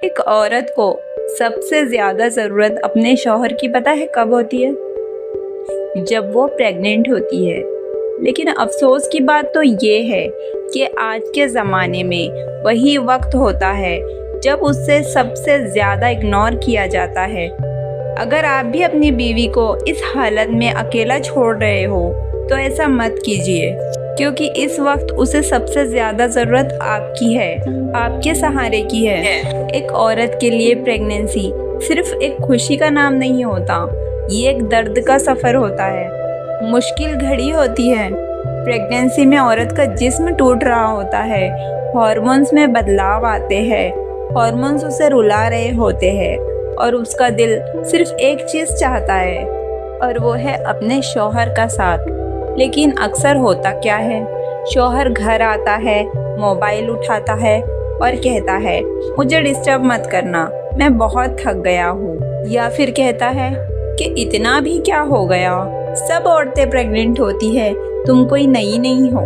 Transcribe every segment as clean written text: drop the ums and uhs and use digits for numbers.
ایک عورت کو सबसे ज़्यादा ज़रूरत अपने शौहर की पता है कब होती है? जब वो प्रेग्नेंट होती है। लेकिन अफसोस की बात तो ये है कि आज के ज़माने में वही वक्त होता है जब उससे सबसे ज़्यादा इग्नोर किया जाता है। अगर आप भी अपनी बीवी को इस हालत में अकेला छोड़ रहे हो तो ऐसा मत कीजिए, क्योंकि इस वक्त उसे सबसे ज़्यादा ज़रूरत आपकी है, आपके सहारे की है। एक औरत के लिए प्रेगनेंसी सिर्फ एक खुशी का नाम नहीं होता, ये एक दर्द का सफ़र होता है, मुश्किल घड़ी होती है। प्रेगनेंसी में औरत का जिस्म टूट रहा होता है, हार्मोन्स में बदलाव आते हैं, हार्मोन्स उसे रुला रहे होते हैं और उसका दिल सिर्फ एक चीज़ चाहता है और वो है अपने शौहर का साथ। लेकिन अक्सर होता क्या है, शौहर घर आता है, मोबाइल उठाता है और कहता है मुझे डिस्टर्ब मत करना, मैं बहुत थक गया हूँ, या फिर कहता है कि इतना भी क्या हो गया, सब औरतें प्रेग्नेंट होती है, तुम कोई नई नहीं हो।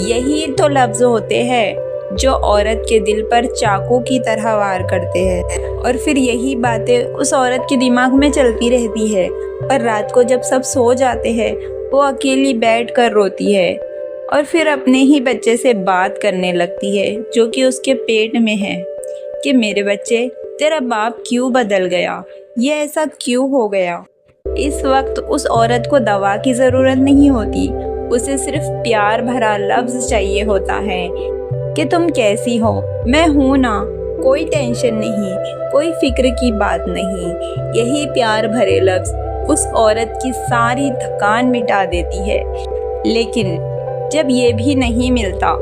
यही तो लफ्ज़ होते हैं जो औरत के दिल पर चाकू की तरह वार करते हैं, और फिर यही बातें उस औरत के दिमाग में चलती रहती है और रात को जब सब सो जाते हैं वो अकेली बैठ कर रोती है और फिर अपने ही बच्चे से बात करने लगती है जो कि उसके पेट में है कि मेरे बच्चे, तेरा बाप क्यों बदल गया, ये ऐसा क्यों हो गया। इस वक्त उस औरत को दवा की ज़रूरत नहीं होती, उसे सिर्फ प्यार भरा लफ्ज़ चाहिए होता है कि तुम कैसी हो, मैं हूँ ना, कोई टेंशन नहीं, कोई फिक्र की बात नहीं। यही प्यार भरे लफ्ज़ उस औरत की सारी थकान मिटा देती है। लेकिन जब ये भी नहीं मिलता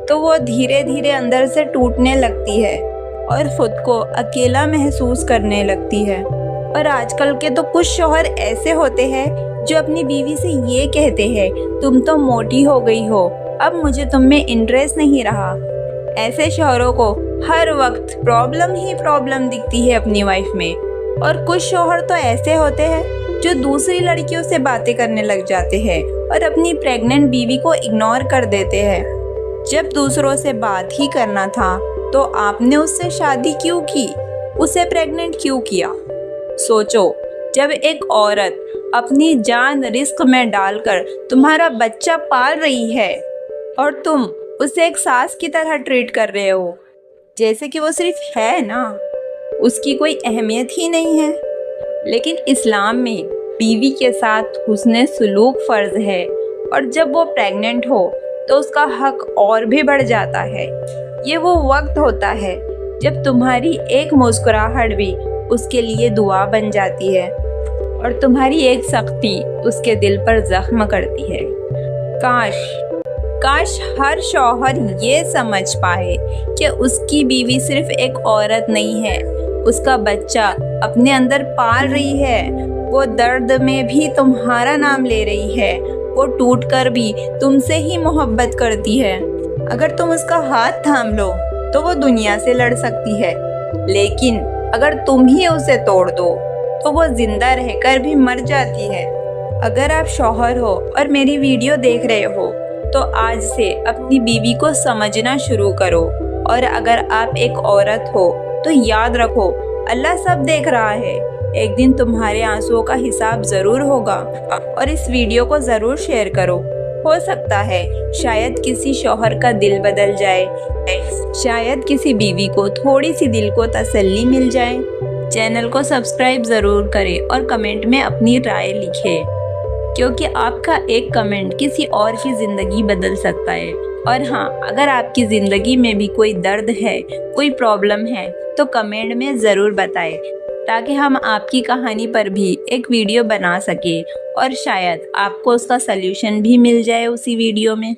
तो वो धीरे धीरे अंदर से टूटने लगती है और ख़ुद को अकेला महसूस करने लगती है। और आजकल के तो कुछ शौहर ऐसे होते हैं जो अपनी बीवी से ये कहते हैं तुम तो मोटी हो गई हो, अब मुझे तुम में इंटरेस्ट नहीं रहा। ऐसे शौहरों को हर वक्त प्रॉब्लम ही प्रॉब्लम दिखती है अपनी वाइफ में। और कुछ शौहर तो ऐसे होते हैं जो दूसरी लड़कियों से बातें करने लग जाते हैं और अपनी प्रेग्नेंट बीवी को इग्नोर कर देते हैं। जब दूसरों से बात ही करना था तो आपने उससे शादी क्यों की, उसे प्रेग्नेंट क्यों किया। सोचो, जब एक औरत अपनी जान रिस्क में डालकर तुम्हारा बच्चा पाल रही है और तुम उसे एक सास की तरह ट्रीट कर रहे हो, जैसे कि वो सिर्फ है ना, उसकी कोई अहमियत ही नहीं है। लेकिन इस्लाम में बीवी के साथ हुस्ने सुलूक फ़र्ज़ है और जब वो प्रेग्नेंट हो तो उसका हक और भी बढ़ जाता है। ये वो वक्त होता है जब तुम्हारी एक मुस्कुराहट भी उसके लिए दुआ बन जाती है और तुम्हारी एक सख्ती उसके दिल पर ज़ख्म करती है। काश हर शौहर ये समझ पाए कि उसकी बीवी सिर्फ एक औरत नहीं है, उसका बच्चा अपने अंदर पाल रही है, वो दर्द में भी तुम्हारा नाम ले रही है, वो टूट कर भी तुमसे ही मोहब्बत करती है। अगर तुम उसका हाथ थाम लो तो वो दुनिया से लड़ सकती है, लेकिन अगर तुम ही उसे तोड़ दो तो वो जिंदा रहकर भी मर जाती है। अगर आप शौहर हो और मेरी वीडियो देख रहे हो तो आज से अपनी बीवी को समझना शुरू करो, और अगर आप एक औरत हो तो याद रखो अल्लाह सब देख रहा है, एक दिन तुम्हारे आंसुओं का हिसाब ज़रूर होगा। और इस वीडियो को ज़रूर शेयर करो, हो सकता है शायद किसी शौहर का दिल बदल जाए, शायद किसी बीवी को थोड़ी सी दिल को तसल्ली मिल जाए। चैनल को सब्सक्राइब ज़रूर करें और कमेंट में अपनी राय लिखें, क्योंकि आपका एक कमेंट किसी और की ज़िंदगी बदल सकता है। और हाँ, अगर आपकी ज़िंदगी में भी कोई दर्द है, कोई प्रॉब्लम है तो कमेंट में ज़रूर बताएं, ताकि हम आपकी कहानी पर भी एक वीडियो बना सकें और शायद आपको उसका सल्यूशन भी मिल जाए उसी वीडियो में।